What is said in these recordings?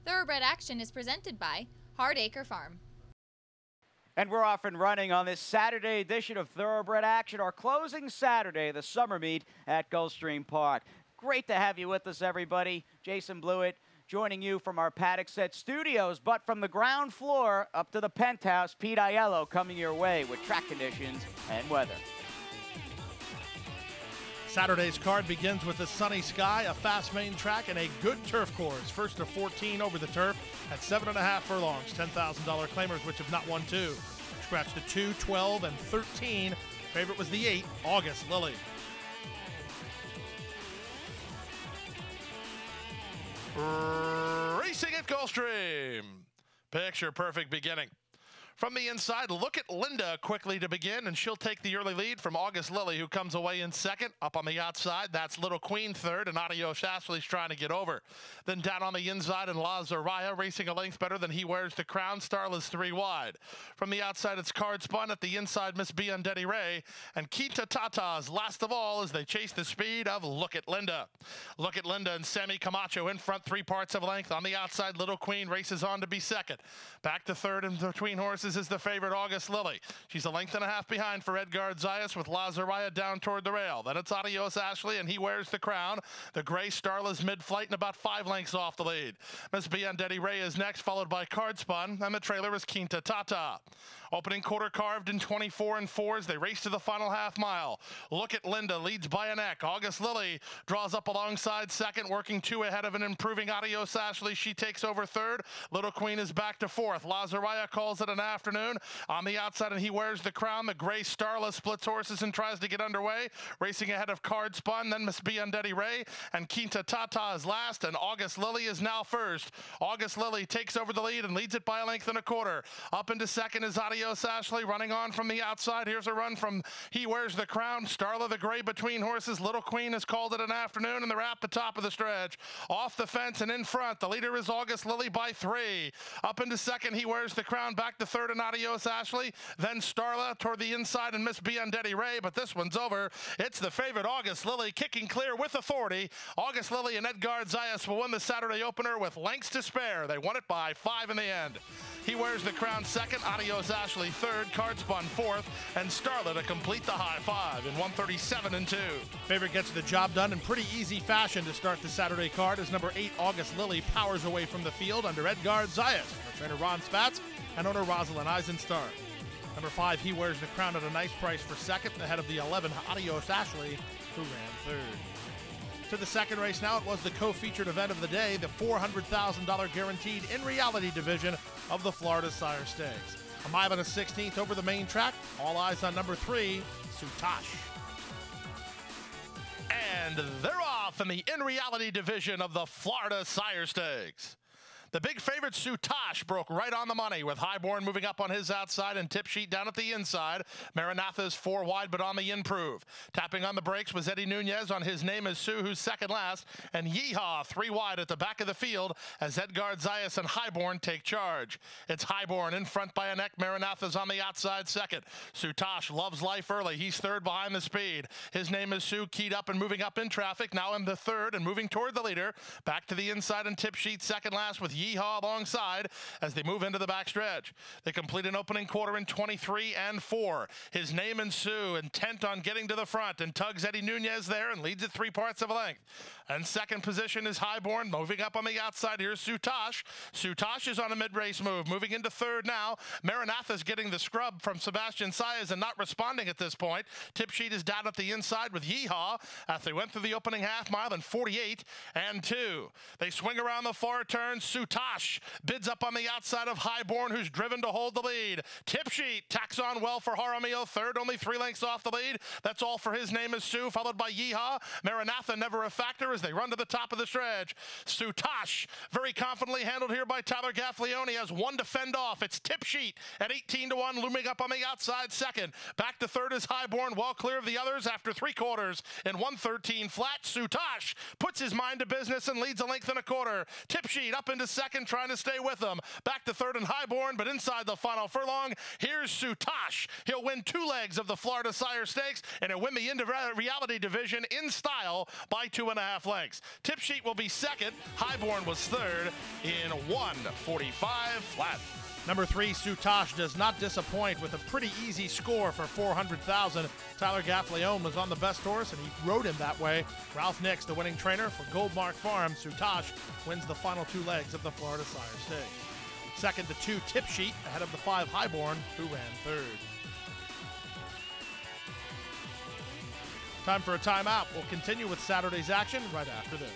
Thoroughbred Action is presented by Hardacre Farm. And we're off and running on this Saturday edition of Thoroughbred Action, our closing Saturday, the summer meet at Gulfstream Park. Great to have you with us, everybody. Jason Blewett joining you from our Paddock Set studios, but from the ground floor up to the penthouse, Pete Aiello coming your way with track conditions and weather. Saturday's card begins with a sunny sky, a fast main track, and a good turf course. First to 14 over the turf at 7.5 furlongs. $10,000 claimers, which have not won two. Scratch the 2, 12, and 13. Favorite was the 8, August Lily. Racing at Gulfstream. Picture perfect beginning. From the inside, look at Linda quickly to begin, and she'll take the early lead from August Lily, who comes away in second. Up on the outside, that's Little Queen third, and Adios Ashley's trying to get over. Then down on the inside, and La Zaraya racing a length better than He Wears the Crown. Starla's 3 wide. From the outside, it's Card Spun. At the inside, Miss Biandetti Ray. And Quinta Tata's last of all as they chase the speed of Look at Linda. Look at Linda and Sammy Camacho in front, 3 parts of length. On the outside, Little Queen races on to be second. Back to third, and between horses is the favorite August Lily. She's a length and a half behind for Edgar Zayas with La Zaraya down toward the rail. Then it's Adios Ashley and He Wears the Crown. The gray Starla's mid-flight and about 5 lengths off the lead. Miss Biandetti Ray is next, followed by Card Spun, and the trailer is Quinta Tata. Opening quarter carved in 24 and 4s. They race to the final half mile. Look at Linda leads by a neck. August Lily draws up alongside second, working 2 ahead of an improving Adios Ashley. She takes over third. Little Queen is back to fourth. La Zaraya calls it an afternoon. On the outside, and He Wears the Crown. The gray Starla splits horses and tries to get underway. Racing ahead of Card Spun, then Miss Biandetti Ray, and Quinta Tata is last, and August Lily is now first. August Lily takes over the lead and leads it by a length and a quarter. Up into second is Adios Ashley, running on from the outside. Here's a run from He Wears the Crown. Starla the gray between horses. Little Queen has called it an afternoon, and they're at the top of the stretch. Off the fence and in front, the leader is August Lily by 3. Up into second, He Wears the Crown. Back to third, and Adios Ashley. Then Starla toward the inside and Miss Biandetti Ray, but this one's over. It's the favorite August Lily kicking clear with authority. August Lily and Edgar Zayas will win the Saturday opener with lengths to spare. They won it by 5 in the end. He Wears the Crown second, Adios Ashley third, Card Spun fourth, and Starla to complete the high 5 in 1:37 and 2. Favorite gets the job done in pretty easy fashion to start the Saturday card as number 8, August Lily, powers away from the field under Edgar Zayas. Our trainer Ron Spatz and owner Rosalind Eisenstar. Number 5, He Wears the Crown at a nice price for second, ahead of the 11, Adios Ashley, who ran third. To the second race now, it was the co-featured event of the day, the $400,000 guaranteed in reality division of the Florida Sire Stakes. A mile and a 16th over the main track, all eyes on number 3, Sutash. And they're off in the in reality division of the Florida Sire Stakes. The big favorite, Sutash, broke right on the money with Highborn moving up on his outside and Tip Sheet down at the inside. Maranatha's 4 wide but on the improve. Tapping on the brakes was Eddie Nunez on His Name is Sue, who's second last. And Yeehaw 3 wide at the back of the field as Edgar Zayas and Highborn take charge. It's Highborn in front by a neck. Maranatha's on the outside second. Sutash loves life early. He's third behind the speed. His Name is Sue keyed up and moving up in traffic. Now in the third and moving toward the leader. Back to the inside and Tip Sheet second last with Yeehaw alongside as they move into the backstretch. They complete an opening quarter in 23 and 4. His Name and Sue intent on getting to the front and tugs Eddie Nunez there and leads it 3 parts of a length. And second position is Highborn moving up on the outside. Here's Sutash. Sutash is on a mid-race move. Moving into third now. Maranatha's getting the scrub from Sebastian Saez and not responding at this point. Tip Sheet is down at the inside with Yeehaw as they went through the opening half mile in 48 and 2. They swing around the far turn. Sutash bids up on the outside of Highborn, who's driven to hold the lead. Tip Sheet tacks on well for Jaramillo, third, only 3 lengths off the lead. That's all for His Name is Sue, followed by Yeehaw. Maranatha never a factor as they run to the top of the stretch. Sutash, very confidently handled here by Tyler Gaffalione, has one to fend off. It's Tip Sheet at 18-1, looming up on the outside second. Back to third is Highborn, well clear of the others after 3/4 in 1:13 flat. Sutash puts his mind to business and leads a length and a quarter. Tip Sheet up into second, trying to stay with him. Back to third and Highborn, but inside the final furlong, here's Sutash. He'll win 2 legs of the Florida Sire Stakes, and he'll win the reality division in style by 2.5 lengths. Tip Sheet will be second. Highborn was third in 1:45 flat. Number 3, Sutash, does not disappoint with a pretty easy score for 400,000. Tyler Gaffalione was on the best horse, and he rode him that way. Ralph Nix, the winning trainer for Goldmark Farm. Sutash wins the final 2 legs of the Florida Sire Stakes. Second to 2, Tip Sheet, ahead of the 5, Highborn, who ran third. Time for a timeout. We'll continue with Saturday's action right after this.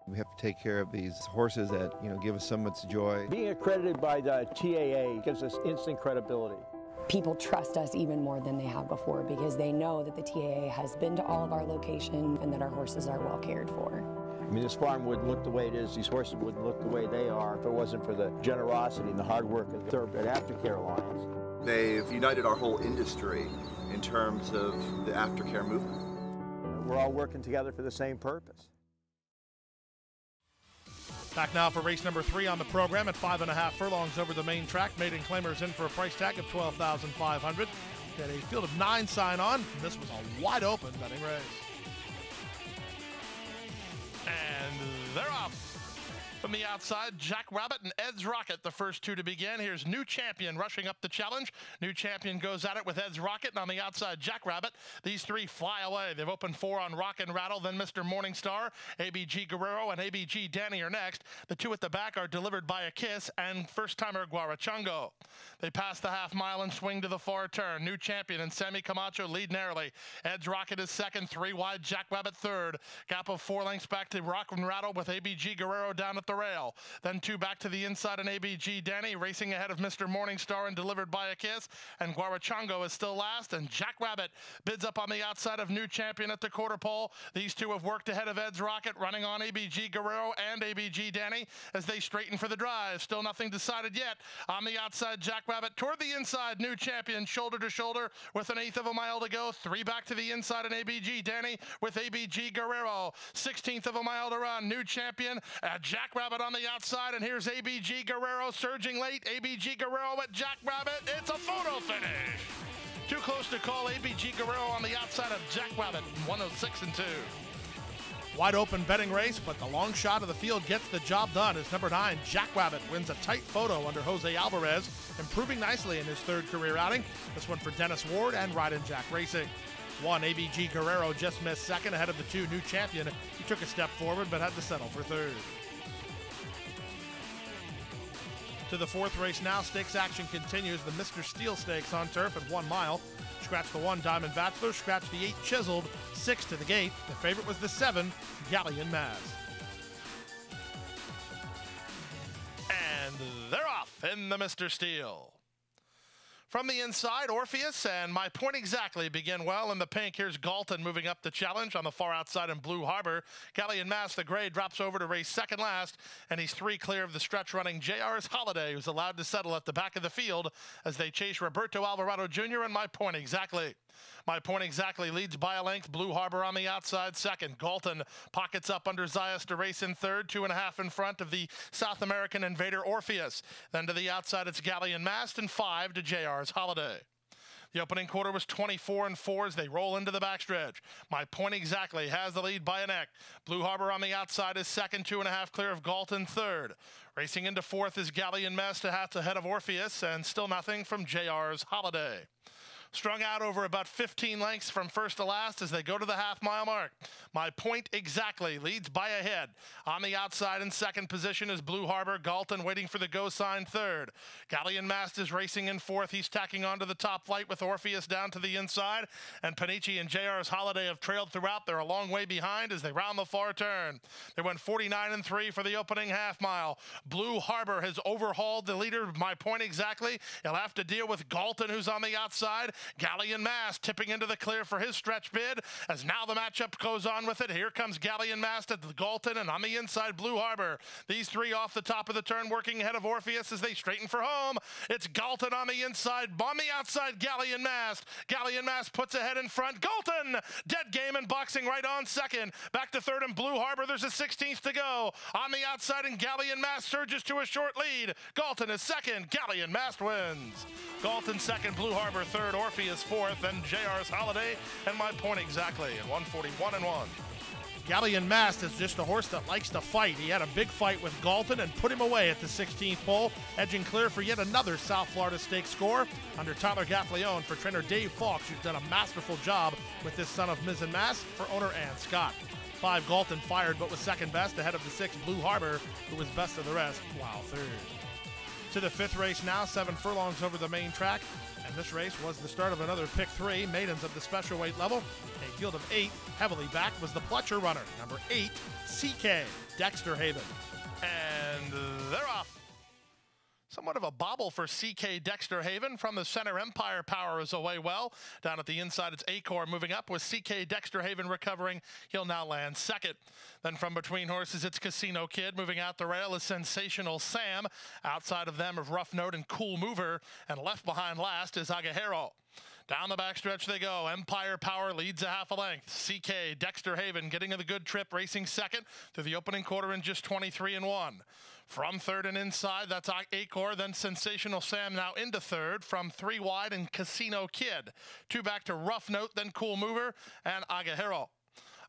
We have to take care of these horses that, give us so much joy. Being accredited by the TAA gives us instant credibility. People trust us even more than they have before because they know that the TAA has been to all of our locations and that our horses are well cared for. I mean, this farm wouldn't look the way it is, these horses wouldn't look the way they are if it wasn't for the generosity and the hard work of the Thoroughbred Aftercare Alliance. They've united our whole industry in terms of the aftercare movement. We're all working together for the same purpose. Back now for race number 3 on the program at 5.5 furlongs over the main track. Maiden claimers in for a price tag of $12,500. Had a field of 9 sign on. And this was a wide open betting race. And they're off. From the outside, Jack Rabbit and Ed's Rocket, the first 2 to begin. Here's New Champion rushing up the challenge. New Champion goes at it with Ed's Rocket, and on the outside, Jack Rabbit. These 3 fly away. They've opened 4 on Rock and Rattle, then Mr. Morningstar, ABG Guerrero, and ABG Danny are next. The 2 at the back are Delivered by a Kiss and first-timer Guarachungo. They pass the half mile and swing to the far turn. New Champion and Sammy Camacho lead narrowly. Ed's Rocket is second, 3 wide, Jack Rabbit third. Gap of 4 lengths back to Rock and Rattle with ABG Guerrero down at the rail. Then 2 back to the inside and ABG Danny racing ahead of Mr. Morningstar and Delivered by a Kiss. And Guarachungo is still last, and Jack Rabbit bids up on the outside of New Champion at the quarter pole. These 2 have worked ahead of Ed's Rocket, running on ABG Guerrero and ABG Danny as they straighten for the drive. Still nothing decided yet. On the outside, Jack Rabbit toward the inside, New Champion shoulder to shoulder with 1/8 of a mile to go. 3 back to the inside and ABG Danny with ABG Guerrero. 1/16 of a mile to run. New Champion, Jack Rabbit on the outside, and here's ABG Guerrero surging late. ABG Guerrero at Jack Rabbit. It's a photo finish. Too close to call. ABG Guerrero on the outside of Jack Rabbit, 106-2. Wide open betting race, but the long shot of the field gets the job done as number 9, Jack Rabbit, wins a tight photo under Jose Alvarez, improving nicely in his 3rd career outing. This one for Dennis Ward and Ride and Jack Racing. 1, ABG Guerrero just missed second ahead of the 2, New Champion. He took a step forward but had to settle for 3rd. To the 4th race now, stakes action continues. The Mr. Steel Stakes on turf at 1 mile. Scratch the 1, Diamond Bachelor. Scratch the 8, Chiseled. 6 to the gate. The favorite was the 7, Galleon Maz. And they're off in the Mr. Steel. From the inside, Orpheus and My Point Exactly begin well in the pink. Here's Galton moving up the challenge on the far outside in Blue Harbor. Galleon Mass, the gray, drops over to race second last, and he's 3 clear of the stretch running JR's Holiday, who's allowed to settle at the back of the field as they chase Roberto Alvarado Jr. and My Point Exactly. My Point Exactly leads by a length. Blue Harbor on the outside second. Galton pockets up under Zayas to race in third, 2.5 in front of the South American invader Orpheus. Then to the outside it's Galleon Mast, and 5 to JR's Holiday. The opening quarter was 24-4 as they roll into the backstretch. My Point Exactly has the lead by a neck. Blue Harbor on the outside is second, 2.5 clear of Galton third. Racing into fourth is Galleon Mast ahead of Orpheus, and still nothing from JR's Holiday. Strung out over about 15 lengths from first to last as they go to the half-mile mark. My Point Exactly leads by a head. On the outside in second position is Blue Harbor. Galton waiting for the go sign third. Galleon Mast is racing in fourth. He's tacking onto the top flight with Orpheus down to the inside. And Panici and JR's Holiday have trailed throughout. They're a long way behind as they round the far turn. They went 49-3 for the opening half-mile. Blue Harbor has overhauled the leader, My Point Exactly. He'll have to deal with Galton, who's on the outside. Galleon Mast tipping into the clear for his stretch bid, as now the matchup goes on with it. Here comes Galleon Mast at the Galton, and on the inside, Blue Harbor. These three off the top of the turn, working ahead of Orpheus as they straighten for home. It's Galton on the inside, on the outside, Galleon Mast. Galleon Mast puts ahead in front. Galton, dead game and boxing right on second. Back to third and Blue Harbor. There's a 16th to go. On the outside, and Galleon Mast surges to a short lead. Galton is second. Galleon Mast wins. Galton second, Blue Harbor third, Orpheus fourth, then JR's Holiday, and my point exactly at 141-1. Galleon Mast is just a horse that likes to fight. He had a big fight with Galton and put him away at the 16th pole, edging clear for yet another South Florida Stakes score under Tyler Gaffleone for trainer Dave Fawkes, who's done a masterful job with this son of Miz and Mass for owner Ann Scott. 5 Galton fired, but was second best ahead of the 6 Blue Harbor, who was best of the rest, while third. To the 5th race now, 7 furlongs over the main track. And this race was the start of another pick 3, maidens of the special weight level. A field of 8, heavily backed, was the Pletcher runner, number 8, CK, Dexter Haven. And they're off. Somewhat of a bobble for CK Dexter Haven. From the center, Empire Power is away well. Down at the inside, it's Acor moving up with CK Dexter Haven recovering. He'll now land second. Then from between horses, it's Casino Kid. Moving out the rail is Sensational Sam. Outside of them of Rough Note and Cool Mover. And left behind last is Agahero. Down the backstretch they go. Empire Power leads a half a length. CK Dexter Haven getting a good trip, racing second through the opening quarter in just 23-1. From third and inside, that's Acor, then Sensational Sam now into third. From 3 wide and Casino Kid. 2 back to Rough Note, then Cool Mover and Agahero.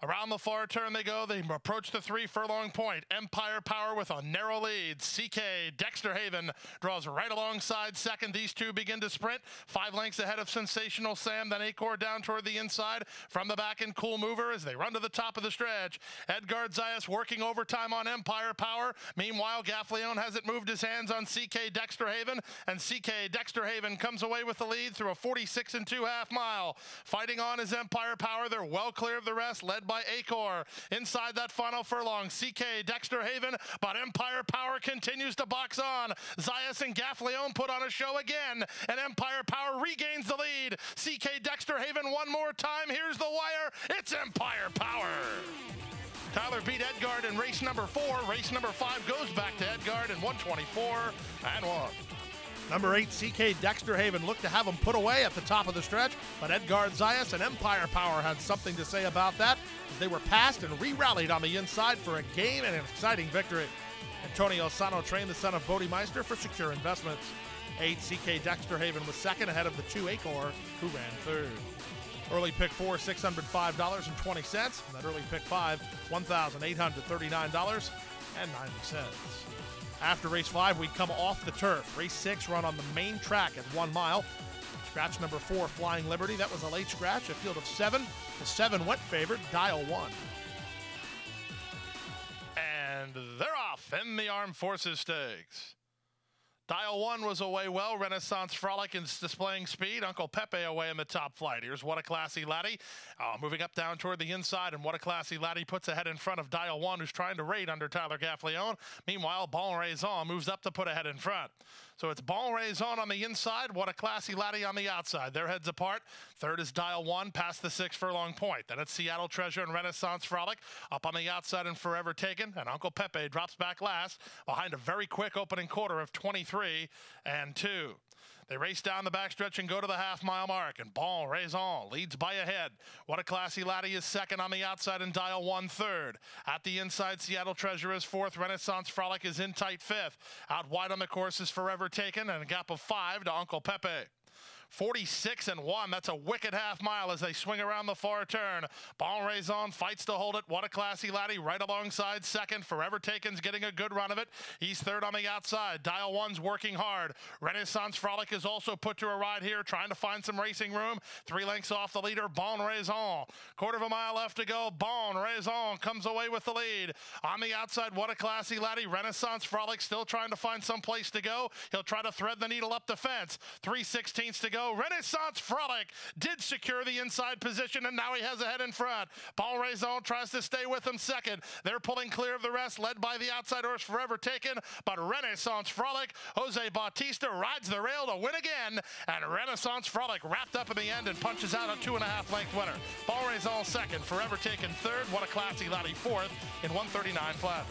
Around the far turn they go. They approach the 3 furlong point. Empire Power with a narrow lead. CK Dexter Haven draws right alongside second. These two begin to sprint. 5 lengths ahead of Sensational Sam. Then Acor down toward the inside. From the back in Cool Mover as they run to the top of the stretch. Edgar Zayas working overtime on Empire Power. Meanwhile, Gaffleone hasn't moved his hands on CK Dexter Haven. And CK Dexter Haven comes away with the lead through a 46 2/2 mile. Fighting on is Empire Power. They're well clear of the rest, led by Acor. Inside that final furlong, CK Dexter Haven, but Empire Power continues to box on. Zayas and Gaffleone put on a show again, and Empire Power regains the lead. CK Dexter Haven one more time. Here's the wire. It's Empire Power. Tyler beat Edgard in race number 4. Race number 5 goes back to Edgard in 124-1. Number 8, CK Dexter Haven looked to have him put away at the top of the stretch, but Edgar Zayas and Empire Power had something to say about that as they were passed and re-rallied on the inside for a game and an exciting victory. Antonio Sano trained the son of Bodemeister for secure investments. 8, CK Dexter Haven was second ahead of the 2 Acor, who ran third. Early pick 4, $605.20. And that early pick 5, $1,839.90. After race 5, we come off the turf. Race 6 run on the main track at 1 mile. Scratch number 4, Flying Liberty. That was a late scratch, a field of 7. The 7 went favored, Dial 1. And they're off in the Armed Forces Stakes. Dial 1 was away well. Renaissance Frolic is displaying speed. Uncle Pepe away in the top flight. Here's What a Classy Laddie. Moving up down toward the inside, and What a Classy Laddie puts ahead in front of Dial 1, who's trying to raid under Tyler Gaffleone. Meanwhile, Bon Raison moves up to put ahead in front. So it's Bon Raison on the inside, What a Classy Laddie on the outside. Their heads apart. Third is Dial 1 past the 6 furlong point. Then it's Seattle Treasure and Renaissance Frolic up on the outside and Forever Taken. And Uncle Pepe drops back last behind a very quick opening quarter of 23-2. They race down the backstretch and go to the half-mile mark, and Bon Raison leads by a head. What a Classy Laddie is second on the outside, and Dial 1 third. At the inside, Seattle Treasure is fourth. Renaissance Frolic is in tight fifth. Out wide on the course is Forever Taken, and a gap of 5 to Uncle Pepe. 46-1. That's a wicked half mile as they swing around the far turn. Bon Raison fights to hold it. What a Classy Laddie right alongside second. Forever Taken's getting a good run of it. He's third on the outside. Dial 1's working hard. Renaissance Frolic is also put to a ride here, trying to find some racing room. 3 lengths off the leader, Bon Raison. Quarter of a mile left to go. Bon Raison comes away with the lead. On the outside, What a Classy Laddie. Renaissance Frolic still trying to find some place to go. He'll try to thread the needle up the fence. 3/16 to go. go. Renaissance Frolic did secure the inside position, and now he has a head in front. Paul Raison tries to stay with him second. They're pulling clear of the rest, led by the outside horse Forever Taken, but Renaissance Frolic, Jose Bautista rides the rail to win again, and Renaissance Frolic wrapped up in the end and punches out a 2.5 length winner. Paul Raison second, Forever Taken third, what a classy laddie fourth in 139 flat.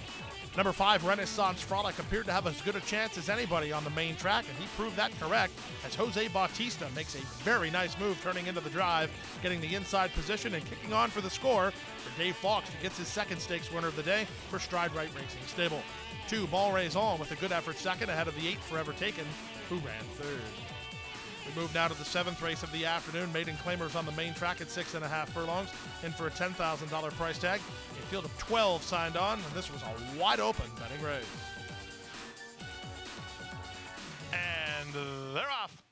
Number 5, Renaissance Frolic, appeared to have as good a chance as anybody on the main track, and he proved that correct as Jose Bautista makes a very nice move turning into the drive, getting the inside position and kicking on for the score for Dave Fawkes, who gets his second stakes winner of the day for Stride Right Racing Stable. 2, Ball Raison with a good effort second ahead of the 8, Forever Taken, who ran third. We move now to the 7th race of the afternoon. Maiden claimers on the main track at 6.5 furlongs, in for a $10,000 price tag. A field of 12 signed on, and this was a wide open betting race. And they're off.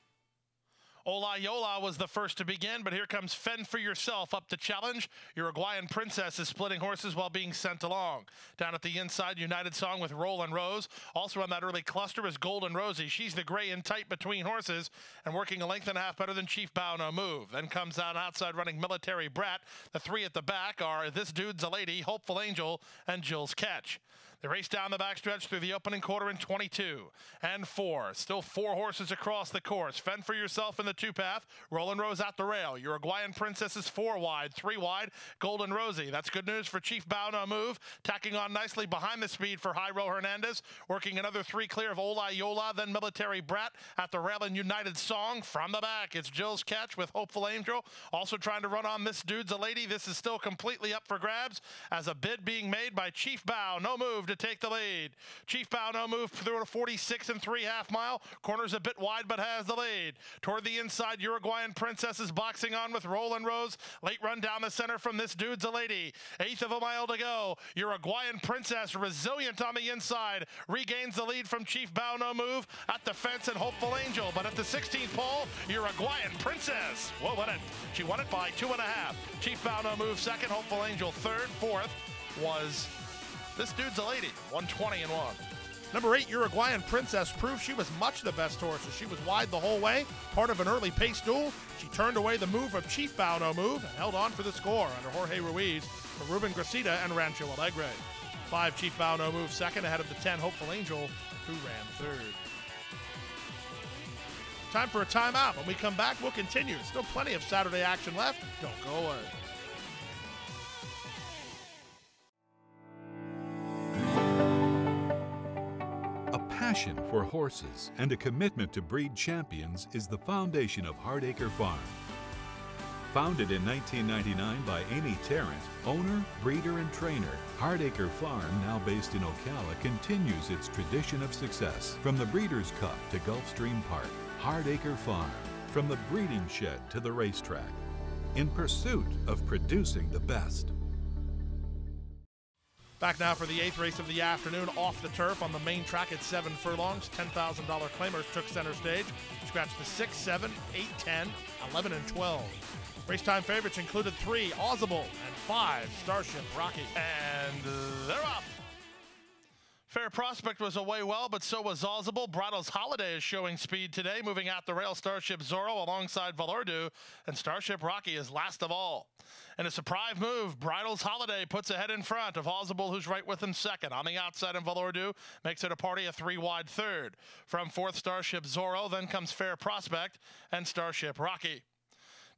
Ola Yola was the first to begin, but here comes Fend for Yourself up to challenge. Uruguayan Princess is splitting horses while being sent along. Down at the inside, United Song with Rollin' Rose. Also on that early cluster is Golden Rosie. She's the gray and tight between horses and working a length and a half better than Chief Bow No Move. Then comes out outside running Military Brat. The 3 at the back are This Dude's a Lady, Hopeful Angel, and Jill's Catch. They race down the backstretch through the opening quarter in 22 and 4. Still 4 horses across the course. Fend for Yourself in the 2-path. Rollin' Rose at the rail. Uruguayan Princess is 4 wide, 3 wide. Golden Rosie. That's good news for Chief Bow No Move. Tacking on nicely behind the speed for Jairo Hernandez. Working another 3 clear of Ola Yola. Then Military Brat at the rail in United Song. From the back, it's Jill's Catch with Hopeful Angel. Also trying to run on This Dude's a Lady. This is still completely up for grabs as a bid being made by Chief Bow No Move to take the lead. Chief Bow No Move through a 46 3/2 mile. Corner's a bit wide but has the lead. Toward the inside, Uruguayan Princess is boxing on with Rollin' Rose. Late run down the center from This Dude's a Lady. 1/8 of a mile to go. Uruguayan Princess resilient on the inside. Regains the lead from Chief Bow No Move at the fence and Hopeful Angel. But at the 16th pole, Uruguayan Princess. Whoa, what she won it by 2.5. Chief Bow No Move second. Hopeful Angel third. Fourth was This Dude's a Lady, 120-1. Number 8, Uruguayan Princess, proved she was much the best horse as she was wide the whole way. Part of an early pace duel, she turned away the move of Chief Bow No Move and held on for the score under Jorge Ruiz for Ruben Gracida and Rancho Alegre. 5, Chief Bow No Move second ahead of the 10, Hopeful Angel, who ran third. Time for a timeout. When we come back, we'll continue. Still plenty of Saturday action left. Don't go away. A passion for horses and a commitment to breed champions is the foundation of Hardacre Farm. Founded in 1999 by Amy Tarrant, owner, breeder, and trainer, Hardacre Farm, now based in Ocala, continues its tradition of success. From the Breeders' Cup to Gulfstream Park, Hardacre Farm, from the breeding shed to the racetrack, in pursuit of producing the best. Back now for the 8th race of the afternoon, off the turf on the main track at 7 furlongs. $10,000 claimers took center stage. Scratched the 6, 7, 8, 10, 11, and 12. Race time favorites included 3, Ausible, and 5, Starship Rocky. And they're off. Fair Prospect was away well, but so was Ausible. Bridal's Holiday is showing speed today, moving out the rail. Starship Zorro alongside Valordu, and Starship Rocky is last of all. In a surprise move, Bridal's Holiday puts ahead in front of Ausible, who's right with him second. On the outside, and Valordu makes it a party of 3 wide third. From 4th, Starship Zorro, then comes Fair Prospect and Starship Rocky.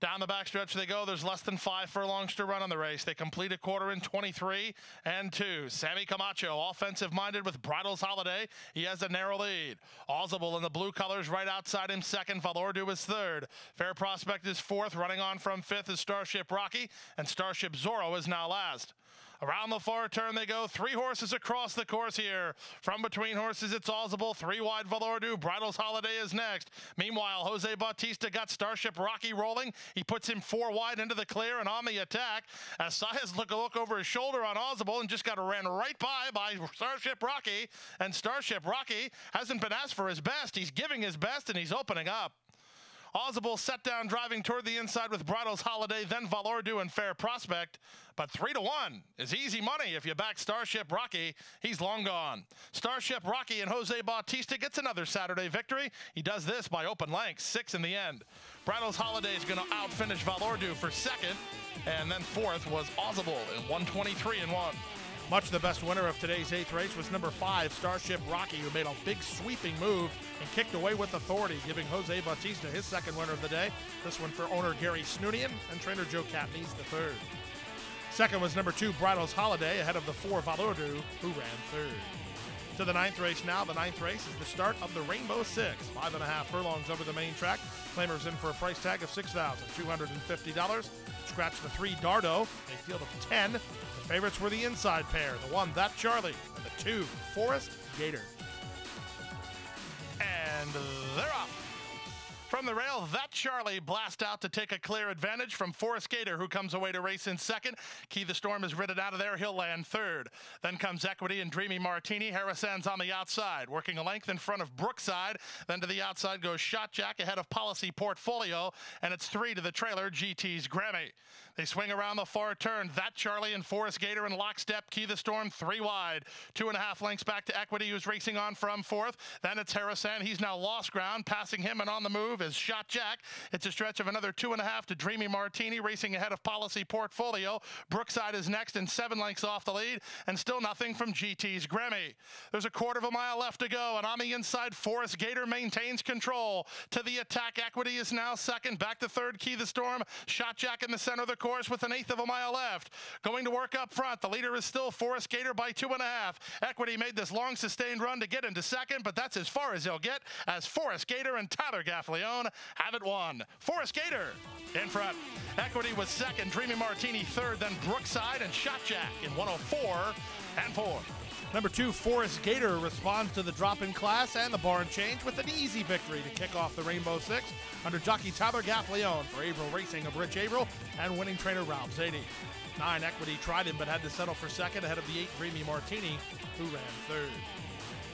Down the backstretch they go. There's less than 5 furlongs to run on the race. They complete a quarter in 23 and 2. Sammy Camacho, offensive-minded with Bridal's Holiday. He has a narrow lead. Ausible in the blue colors right outside him second. Valordu is third. Fair Prospect is 4th. Running on from 5th is Starship Rocky. And Starship Zorro is now last. Around the far turn they go. 3 horses across the course here. From between horses, it's Ausible. 3 wide, Valordu. Bridal's Holiday is next. Meanwhile, Jose Bautista got Starship Rocky rolling. He puts him 4 wide into the clear and on the attack. As Sias look over his shoulder on Ausible and just got ran right by Starship Rocky. And Starship Rocky hasn't been asked for his best. He's giving his best and he's opening up. Audible set down driving toward the inside with Bridals Holiday, then Valordu and Fair Prospect. But 3-1 is easy money if you back Starship Rocky. He's long gone. Starship Rocky and Jose Bautista gets another Saturday victory. He does this by open length, 6 in the end. Bridals Holiday is going to outfinish Valordu for second. And then fourth was Audible in 123-1. Much the best winner of today's 8th race was number 5, Starship Rocky, who made a big sweeping move and kicked away with authority, giving Jose Bautista his second winner of the day. This one for owner Gary Snoonian and trainer Joe Catney's the third. Second was number 2, Bridals Holiday, ahead of the 4, Valordu, who ran third. To the 9th race now. The 9th race is the start of the Rainbow Six. 5.5 furlongs over the main track. Claimers in for a price tag of $6,250. Scratch the 3, Dardo, a field of 10. The favorites were the inside pair, the 1, That Charlie, and the 2, Forest Gator. And they're off. From the rail, That Charlie blast out to take a clear advantage from Forest Gator, who comes away to race in second. Key the Storm is ridden out of there. He'll land third. Then comes Equity and Dreamy Martini. Harrison's on the outside, working a length in front of Brookside. Then to the outside goes Shot Jack ahead of Policy Portfolio. And it's 3 to the trailer, GT's Grammy. They swing around the far turn. That Charlie and Forest Gator in lockstep. Key the Storm 3 wide. 2.5 lengths back to Equity, who's racing on from fourth. Then it's Harrison. He's now lost ground. Passing him and on the move is Shot Jack. It's a stretch of another 2.5 to Dreamy Martini, racing ahead of Policy Portfolio. Brookside is next and 7 lengths off the lead, and still nothing from GT's Grammy. There's a quarter of a mile left to go, and on the inside, Forest Gator maintains control. To the attack, Equity is now second. Back to third, Key the Storm. Shot Jack in the center of the course with 1/8 of a mile left. Going to work up front. The leader is still Forest Gator by 2.5. Equity made this long sustained run to get into second, but that's as far as he'll get, as Forest Gator and Tyler Gaffleone have it won. Forest Gator in front. Equity was second, Dreamy Martini third, then Brookside and Shot Jack in 104-4. Number 2, Forest Gator responds to the drop in class and the barn change with an easy victory to kick off the Rainbow Six under jockey Tyler Gaffleone for Averill Racing of Rich Averill and winning trainer Ralph Zadie. 9, Equity tried him but had to settle for second ahead of the 8, Dreamy Martini, who ran third.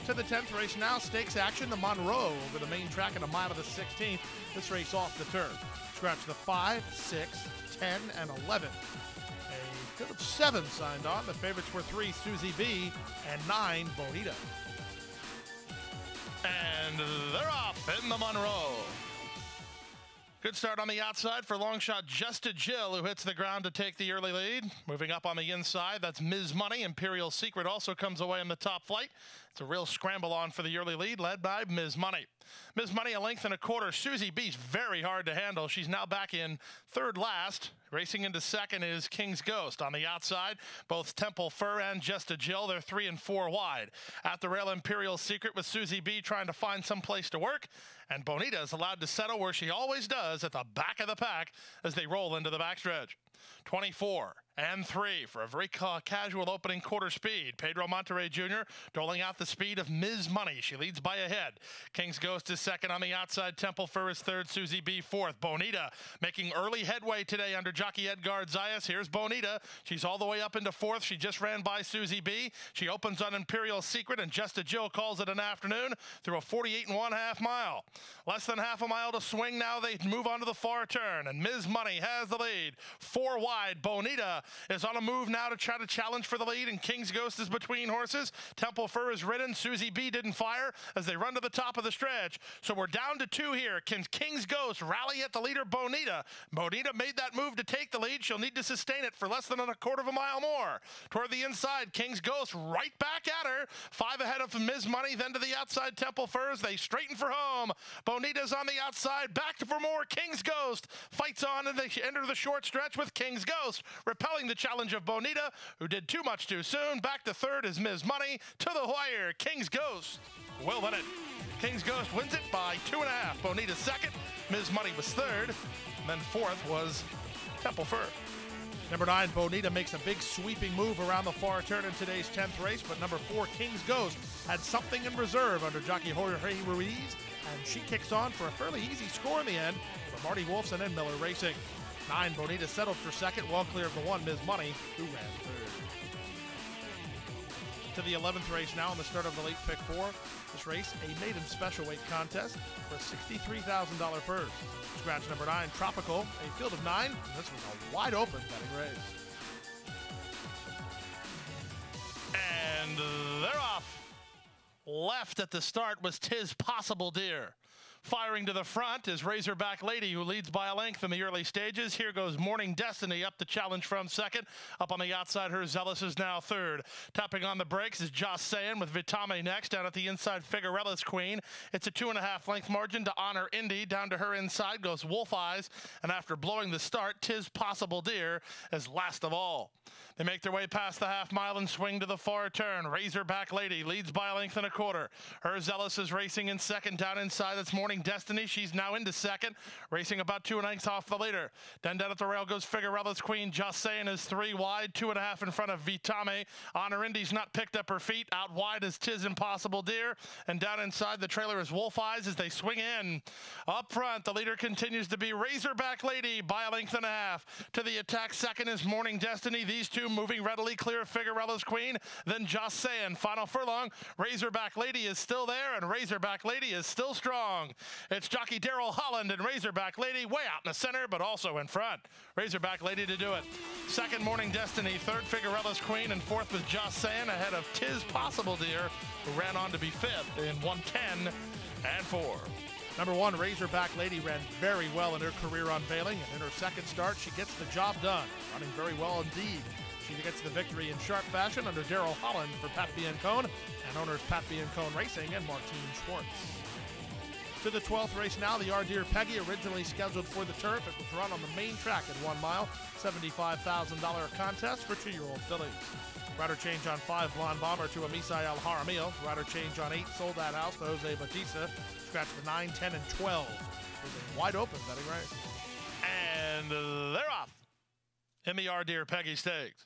To the 10th race now, stakes action, the Monro over the main track in a mile of the 16th. This race off the turf. Scratch the 5, 6, 10, and 11. A field of 7 signed on. The favorites were 3, Susie B, and 9, Bonita. And they're off in the Monro. Good start on the outside for long shot Just a Jill, who hits the ground to take the early lead. Moving up on the inside, that's Ms. Money. Imperial Secret also comes away in the top flight. It's a real scramble on for the early lead, led by Ms. Money. Ms. Money, 1.25 lengths. Susie B's very hard to handle. She's now back in third last. Racing into second is King's Ghost. On the outside, both Temple Fur and Just a Jill, they're 3 and 4 wide. At the rail, Imperial Secret with Susie B trying to find some place to work. And Bonita is allowed to settle where she always does, at the back of the pack as they roll into the backstretch. 24 and 3 for a very casual opening quarter speed. Pedro Monterrey Jr. doling out the speed of Ms. Money. She leads by a head. King's Ghost is second on the outside. Temple Fur is third. Susie B fourth. Bonita making early headway today under jockey Edgar Zayas. Here's Bonita. She's all the way up into fourth. She just ran by Susie B. She opens on Imperial Secret, and Just a Jill calls it an afternoon through a 48.5 mile. Less than half a mile to swing now. They move on to the far turn, and Ms. Money has the lead. 4 wide. Bonita is on a move now to try to challenge for the lead, and King's Ghost is between horses. Temple Fur is ridden. Susie B didn't fire as they run to the top of the stretch. So we're down to 2 here. Can King's Ghost rally at the leader, Bonita? Bonita made that move to take the lead. She'll need to sustain it for less than 1/4 mile more. Toward the inside, King's Ghost right back at her. 5 ahead of Ms. Money, then to the outside, Temple Furs. They straighten for home. Bonita's on the outside, back for more. King's Ghost fights on, and they enter the short stretch with King's Ghost repelling the challenge of Bonita, who did too much too soon. Back to third is Ms. Money. To the wire, King's Ghost will win it. King's Ghost wins it by 2.5. Bonita second. Ms. Money was third. And then fourth was Temple Fur. Number 9, Bonita makes a big sweeping move around the far turn in today's 10th race, but number 4, King's Ghost, had something in reserve under jockey Jorge Ruiz, and she kicks on for a fairly easy score in the end for Marty Wolfson and Miller Racing. 9, Bonita settled for second, well clear of the 1, Ms. Money, who ran third. to the 11th race now on the start of the late pick 4. This race, a maiden special weight contest for a $63,000 purse. Scratch number 9, Tropical, a field of 9. And this was a wide open betting race. And they're off. Left at the start was Tis Possible Dear. Firing to the front is Razorback Lady, who leads by a length in the early stages. Here goes Morning Destiny up the challenge from second. Up on the outside, her Zealous is now third. Tapping on the brakes is Joss Sayin with Vitame next. Down at the inside, Figuerella's Queen. It's a 2.5 length margin to Honor Indy. Down to her inside goes Wolf Eyes. And after blowing the start, Tis Possible Dear is last of all. They make their way past the half mile and swing to the far turn. Razorback Lady leads by a length and a quarter. Her Zealous is racing in second. Down inside, that's Morning Destiny. She's now into second, racing about 2 lengths off the leader. Then down at the rail goes Figuerella's Queen. Just Saying is 3 wide, 2.5 in front of Vitame. Honor Indy's not picked up her feet. Out wide is Tis Impossible Dear. And down inside the trailer is Wolf Eyes as they swing in. Up front, the leader continues to be Razorback Lady by a length and a half. To the attack second is Morning Destiny. These two moving readily clear of Figuerella's Queen. Then Just Saying. Final furlong. Razorback Lady is still there, and Razorback Lady is still strong. It's jockey Daryl Holland and Razorback Lady way out in the center, but also in front. Razorback Lady to do it. Second, Morning Destiny. Third, Figuerella's Queen. And fourth was Just Saying ahead of Tis Possible Dear, who ran on to be fifth in 1:10 and 4. Number 1, Razorback Lady ran very well in her career unveiling, and in her second start, she gets the job done, running very well indeed. She gets the victory in sharp fashion under Daryl Holland for Pat Biancone and owners Pat Biancone Racing and Martine Schwartz. To the 12th race now, the Dear Peggy, originally scheduled for the turf. It was run on the main track at 1 mile, $75,000 contest for 2-year-old fillies. Rider change on 5, Blonde Bomber to Amisai El Jaramillo. Rider change on 8, Sold That House to Jose Batista. Scratch the 9, 10, and 12. It was a wide open betting race. And they're off in the Dear Peggy Stakes.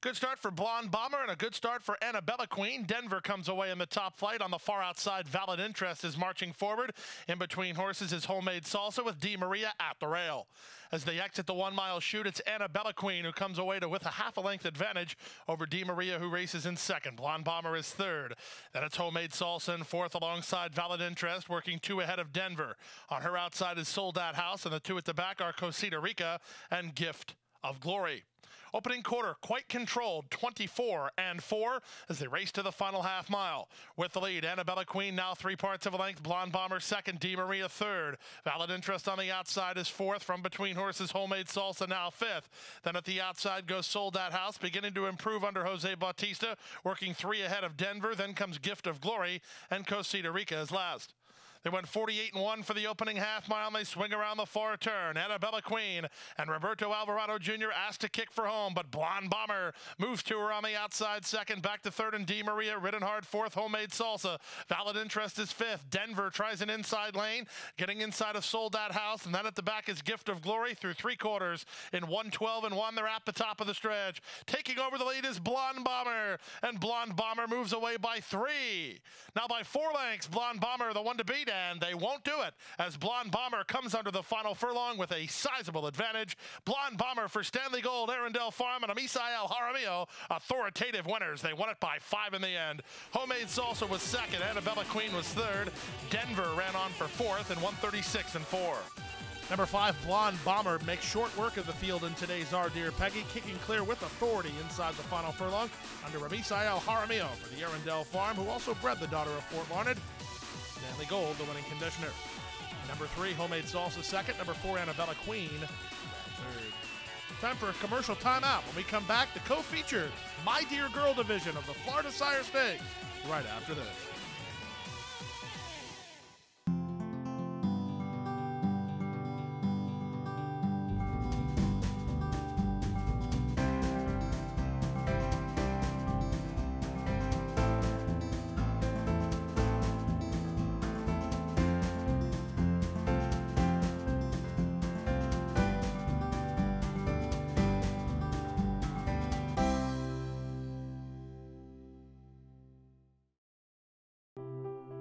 Good start for Blonde Bomber and a good start for Annabella Queen. Denver comes away in the top flight. On the far outside, Valid Interest is marching forward. In between horses is Homemade Salsa with Di Maria at the rail. As they exit the 1 mile chute, it's Annabella Queen who comes away with a half a length advantage over Di Maria, who races in second. Blonde Bomber is third. Then it's Homemade Salsa in fourth alongside Valid Interest, working 2 ahead of Denver. On her outside is Sold That House, and the 2 at the back are Cosita Rica and Gift of Glory. Opening quarter quite controlled, 24 and 4 as they race to the final half mile. With the lead, Annabella Queen now 3 parts of a length. Blonde Bomber second, Di Maria third. Valid Interest on the outside is fourth. From between horses, Homemade Salsa now fifth. Then at the outside goes Sold That House, beginning to improve under Jose Bautista, working 3 ahead of Denver. Then comes Gift of Glory, and Cosita Rica is last. They went 48-1 for the opening half mile, and they swing around the far turn. Annabella Queen and Roberto Alvarado Jr. asked to kick for home, but Blonde Bomber moves to her on the outside second, back to third, and Di Maria ridden hard fourth. Homemade Salsa. Valid Interest is fifth. Denver tries an inside lane, getting inside of Sold That House, and then at the back is Gift of Glory through 3 quarters in 1:12 and 1. They're at the top of the stretch. Taking over the lead is Blonde Bomber, and Blonde Bomber moves away by 3. Now by 4 lengths, Blonde Bomber, the one to beat, and they won't do it as Blonde Bomber comes under the final furlong with a sizable advantage. Blonde Bomber for Stanley Gold, Arundel Farm, and Amisai El Jaramillo, authoritative winners. They won it by 5 in the end. Homemade Salsa was second. Annabella Queen was third. Denver ran on for fourth in 1:36 and 4. Number 5, Blonde Bomber, makes short work of the field in today's Dear Peggy, kicking clear with authority inside the final furlong under Amisai El Jaramillo for the Arundel Farm, who also bred the daughter of Fort Larned. Stanley Gold, the winning conditioner. Number 3, Homemade Salsa second. Number 4, Annabella Queen third. Time for a commercial timeout. When we come back, the co-featured My Dear Girl division of the Florida Sire Stakes right after this.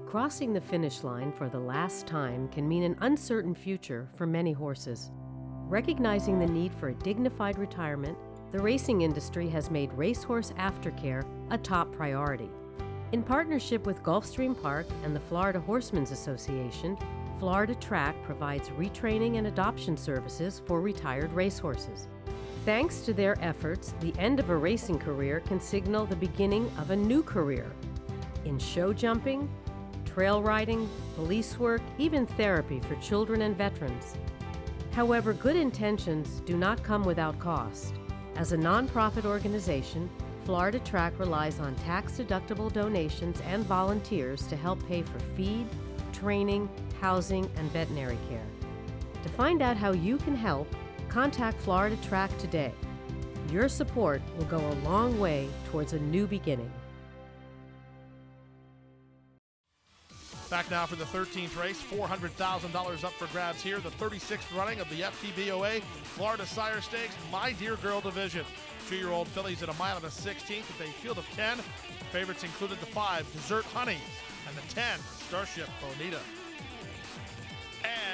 Crossing the finish line for the last time can mean an uncertain future for many horses. Recognizing the need for a dignified retirement the racing industry has made racehorse aftercare a top priority. In partnership with Gulfstream Park and the Florida Horsemen's Association, Florida Track provides retraining and adoption services for retired racehorses. Thanks to their efforts, the end of a racing career can signal the beginning of a new career in show jumping, trail riding, police work, even therapy for children and veterans. However, good intentions do not come without cost. As a nonprofit organization, Florida Track relies on tax-deductible donations and volunteers to help pay for feed, training, housing, and veterinary care. To find out how you can help, contact Florida Track today. Your support will go a long way towards a new beginning. Back now for the 13th race, $400,000 up for grabs here. The 36th running of the FTBOA Florida Sire Stakes, My Dear Girl division. 2-year-old fillies at 1 mile and a 16th with a field of 10. Favorites included the 5, Desert Honeys, and the 10, Starship Bonita.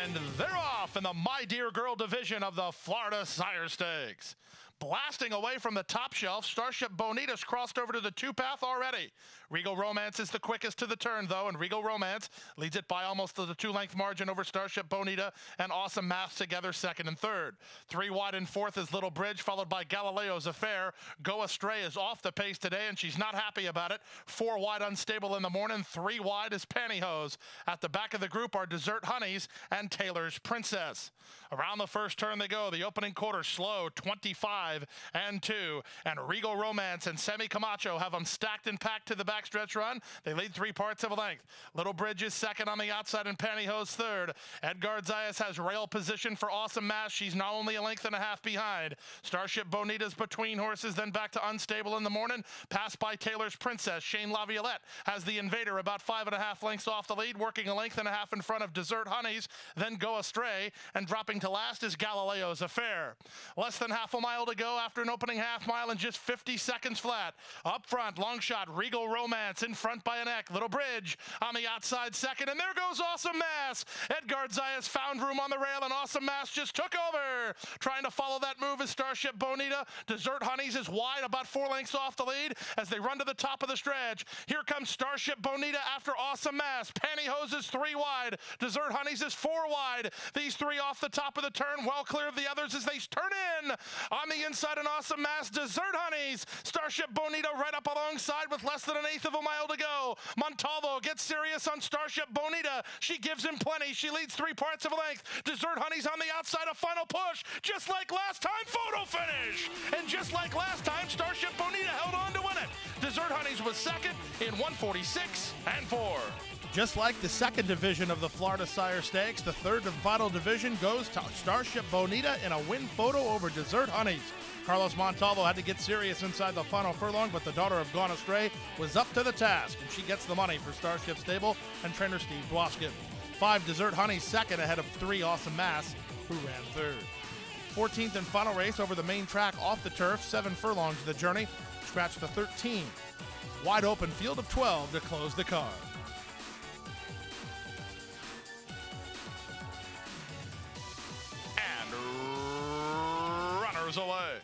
And they're off in the My Dear Girl division of the Florida Sire Stakes. Blasting away from the top shelf, Starship Bonita's crossed over to the 2-path already. Regal Romance is the quickest to the turn, though, and Regal Romance leads it by almost the 2-length margin over Starship Bonita and Awesome Maths together second and third. 3 wide in fourth is Little Bridge, followed by Galileo's Affair. Go Astray is off the pace today, and she's not happy about it. 4 wide Unstable in the morning, 3 wide is Pantyhose. At the back of the group are Desert Honeys and Taylor's Princess. Around the first turn they go. The opening quarter slow, 25 and 2. And Regal Romance and Semi Camacho have them stacked and packed to the backstretch run. They lead 3 parts of a length. Little Bridge is second on the outside and Pantyhose third. Edgar Zayas has rail position for Awesome Mass. She's now only 1.5 lengths behind. Starship Bonita's between horses, then back to Unstable in the morning. Passed by Taylor's Princess. Shane Laviolette has the Invader about 5.5 lengths off the lead, working 1.5 lengths in front of Desert Honeys, then Go Astray, and dropping to last is Galileo's Affair. Less than half a mile to go after an opening half mile in just 50 seconds flat. Up front, long shot, Regal Romance in front by a neck. Little Bridge on the outside second, and there goes Awesome Mass. Edgar Zayas found room on the rail, and Awesome Mass just took over. Trying to follow that move is Starship Bonita. Desert Honeys is wide, about 4 lengths off the lead as they run to the top of the stretch. Here comes Starship Bonita after Awesome Mass. Pantyhose is 3 wide. Desert Honeys is 4 wide. These 3 off the top of the turn, well clear of the others as they turn in. On the inside, an Awesome Mass, Desert Honeys. Starship Bonita right up alongside with less than 1/8 of a mile to go. Montalvo gets serious on Starship Bonita. She gives him plenty. She leads 3 parts of a length. Desert Honeys on the outside, a final push. Just like last time, photo finish. And just like last time, Starship Bonita held on to win it. Desert Honeys was second in 1:46 and 4. Just like the second division of the Florida Sire Stakes, the third and final division goes to Starship Bonita in a win photo over Desert Honeys. Carlos Montalvo had to get serious inside the final furlong, but the daughter of Gone Astray was up to the task, and she gets the money for Starship Stable and trainer Steve Dwoskin. 5 Desert Honeys second ahead of 3 Awesome Mass, who ran third. 14th and final race over the main track off the turf, 7 furlongs of the journey. Scratch the 13. Wide open field of 12 to close the card. Away.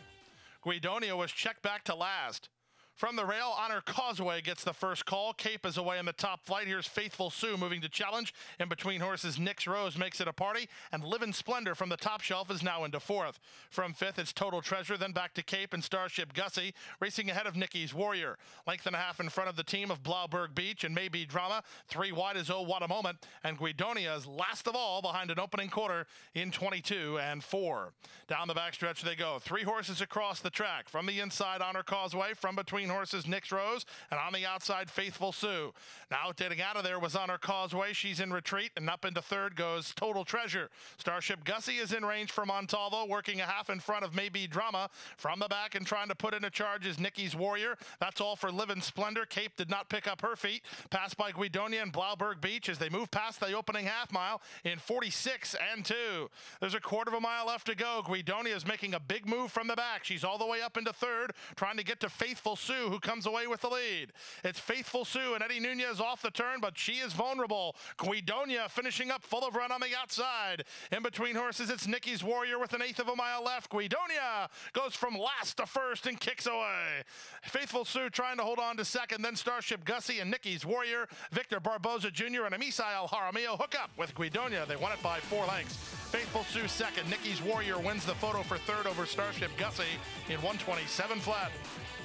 Guidonia was checked back to last. From the rail, Honor Causeway gets the first call. Cape is away in the top flight. Here's Faithful Sue moving to challenge. In between horses, Nix Rose makes it a party. And Live in Splendor from the top shelf is now into 4th. From 5th, it's Total Treasure, then back to Cape and Starship Gussie, racing ahead of Nikki's Warrior. 1.5 lengths in front of the team of Blauberg Beach and Maybe Drama. 3 wide is Oh What a Moment. And Guidonia is last of all behind an opening quarter in 22 and 4. Down the backstretch they go. 3 horses across the track. From the inside, Honor Causeway. From between horses, Nix Rose, and on the outside, Faithful Sue. Now getting out of there was Honor Causeway. She's in retreat, and up into third goes Total Treasure. Starship Gussie is in range for Montalvo, working a half in front of Maybe Drama. From the back and trying to put in a charge is Nikki's Warrior. That's all for Live in Splendor. Cape did not pick up her feet. Passed by Guidonia and Blauberg Beach as they move past the opening half mile in 46 and 2. There's a 1/4 mile left to go. Guidonia is making a big move from the back. She's all the way up into third, trying to get to Faithful Sue. Sue, who comes away with the lead. It's Faithful Sue and Eddie Nunez off the turn, but she is vulnerable. Guidonia finishing up full of run on the outside. In between horses, it's Nikki's Warrior with an eighth of a mile left. Guidonia goes from last to first and kicks away. Faithful Sue trying to hold on to second, then Starship Gussie and Nikki's Warrior. Victor Barboza Jr. and Amisa El Jaramillo hook up with Guidonia. They won it by 4 lengths. Faithful Sue second. Nikki's Warrior wins the photo for third over Starship Gussie in 127 flat.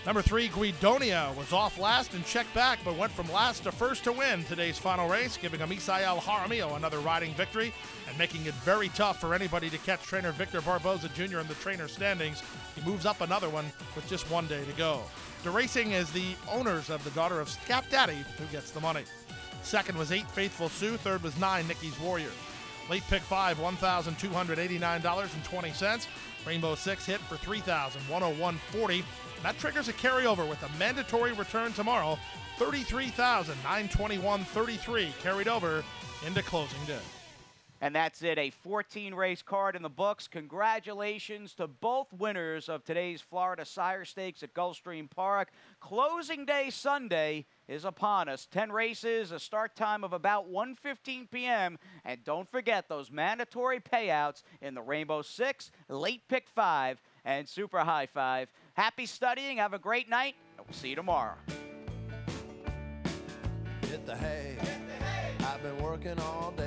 Number 3, Guidonia, was off last and checked back, but went from last to first to win today's final race, giving Amisa El Jaramillo another riding victory and making it very tough for anybody to catch trainer Victor Barboza Jr. in the trainer standings. He moves up another one with just 1 day to go. The racing is the owners of the daughter of Scap Daddy who gets the money. Second was 8, Faithful Sue. Third was 9, Nikki's Warrior. Late pick 5, $1,289.20. Rainbow 6 hit for $3,101.40. That triggers a carryover with a mandatory return tomorrow. $33,921.33 carried over into closing day. And that's it, a 14-race card in the books. Congratulations to both winners of today's Florida Sire Stakes at Gulfstream Park. Closing day Sunday is upon us. 10 races, a start time of about 1:15 p.m. And don't forget those mandatory payouts in the Rainbow 6, Late Pick 5, and Super High 5. Happy studying, have a great night, and we'll see you tomorrow. Hit the hay. I've been working all day.